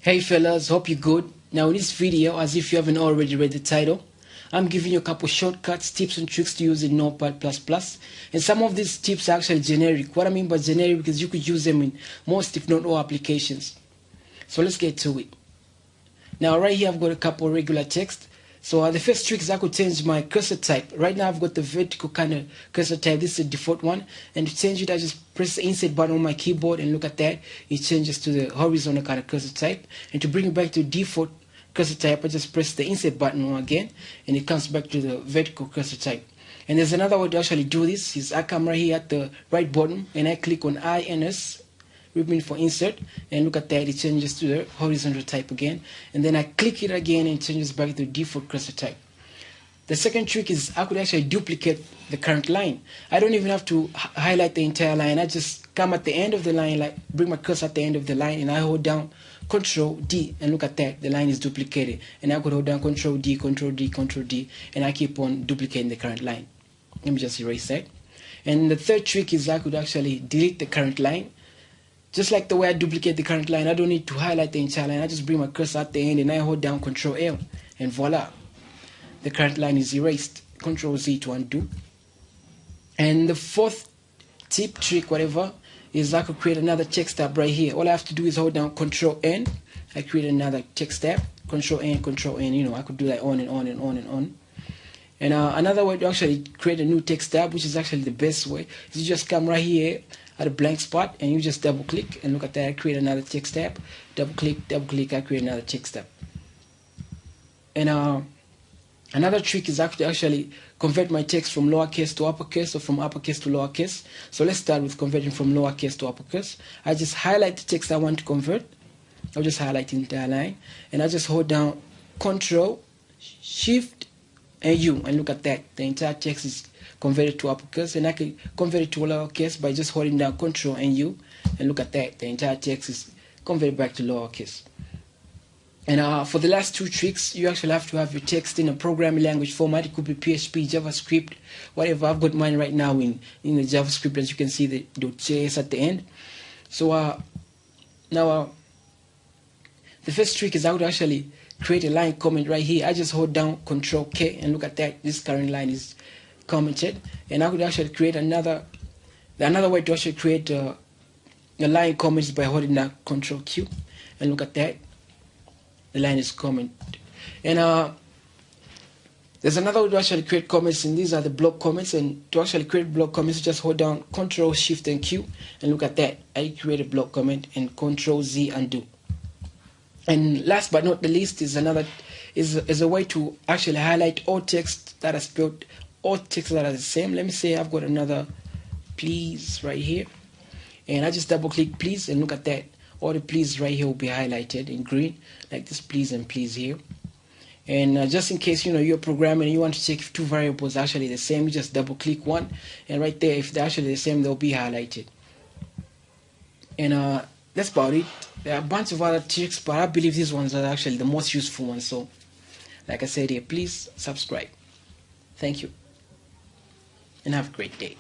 Hey fellas, hope you're good. Now in this video, as if you haven't already read the title, I'm giving you a couple shortcuts, tips and tricks to use in Notepad++. And some of these tips are actually generic. What I mean by generic is you could use them in most if not all applications. So let's get to it. Now right here I've got a couple regular text. So the first trick is I could change my cursor type. Right now I've got the vertical kind of cursor type. This is the default one. And to change it, I just press the insert button on my keyboard and look at that. It changes to the horizontal kind of cursor type. And to bring it back to default cursor type, I just press the insert button again and it comes back to the vertical cursor type. And there's another way to actually do this. Is I come right here at the right bottom and I click on INS, ribbon for insert, and look at that, it changes to the horizontal type again, and then I click it again and it changes back to the default cursor type. The second trick is I could actually duplicate the current line. I don't even have to highlight the entire line. I just come at the end of the line, like bring my cursor at the end of the line, and I hold down Ctrl D, and look at that, the line is duplicated. And I could hold down Ctrl D, Ctrl D, Ctrl D, and I keep on duplicating the current line. Let me just erase that. And the third trick is I could actually delete the current line. Just like the way I duplicate the current line, I don't need to highlight the entire line. I just bring my cursor at the end and I hold down Ctrl L, and voila, the current line is erased. Ctrl Z to undo. And the fourth tip, trick, whatever, is I could create another text tab right here. All I have to do is hold down Ctrl N. I create another text tab. Ctrl N, Ctrl N. You know, I could do that on and on and on and on. And another way to actually create a new text tab, which is actually the best way, is you just come right here at a blank spot and you just double click and look at that, I create another text tab. Double click, I create another text tab. And another trick is actually convert my text from lowercase to uppercase or from uppercase to lowercase. So let's start with converting from lowercase to uppercase. I just highlight the text I want to convert. I'll just highlight the entire line and I just hold down Ctrl Shift and U, and look at that, the entire text is converted to uppercase, and I can convert it to lowercase by just holding down Ctrl and U, and look at that, the entire text is converted back to lowercase. And for the last two tricks, you actually have to have your text in a programming language format. It could be PHP, JavaScript, whatever. I've got mine right now in the JavaScript, as you can see the .js at the end. So now the first trick is I would actually create a line comment right here. I just hold down Ctrl K and look at that, this current line is commented. And I could actually create another way to actually create a line comment is by holding down Ctrl Q, and look at that, the line is commented. And there's another way to actually create comments, and these are the block comments. And to actually create block comments, you just hold down Ctrl Shift and Q, and look at that, I create a block comment, and Ctrl Z undo. And last but not the least is a way to actually highlight all text that are spelled, all text that are the same. Let me say I've got another please right here, and I just double click please and look at that, all the please right here will be highlighted in green, like this please and please here. And just in case you're programming and you want to check if two variables are actually the same, you just double click one, and right there, if they're actually the same, they'll be highlighted. And that's about it. There are a bunch of other tricks, but I believe these ones are actually the most useful ones. So, like I said here, please subscribe. Thank you, and have a great day.